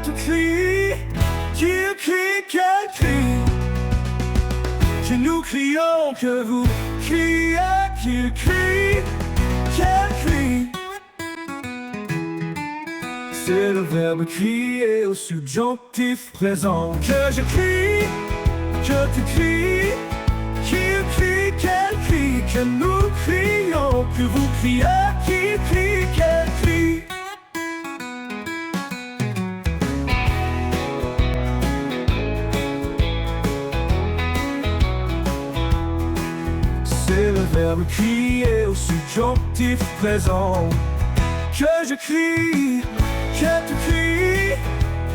tu cries, qu'il crie, qu'elle crie, que nous crions, que vous criez, qu'il crie, qu'elle crie. C'est le verbe crier au subjonctif présent. Que je crie, que tu cries, qu'il crie, qu'elle crie, que nous crions, que vous criez, qu'il crie, qu'elle crie. C'est le verbe crier au subjonctif présent. Que je crie, que tu cries,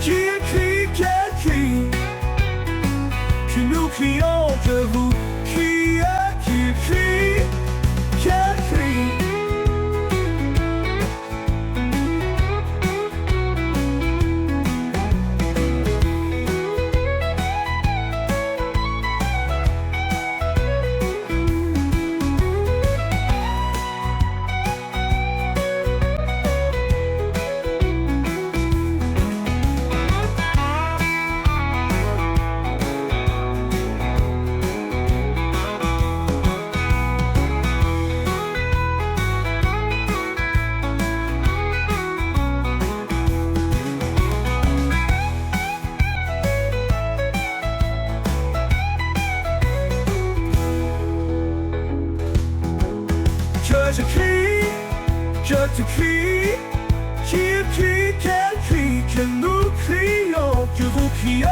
qu'il crie, qu'elle crie, que nous crions, que vous criez, qu'il crie, qu'elle crie. Que je crie, que tu cries, qu'il crie, qu'elle crie, que nous crions, que vous criez.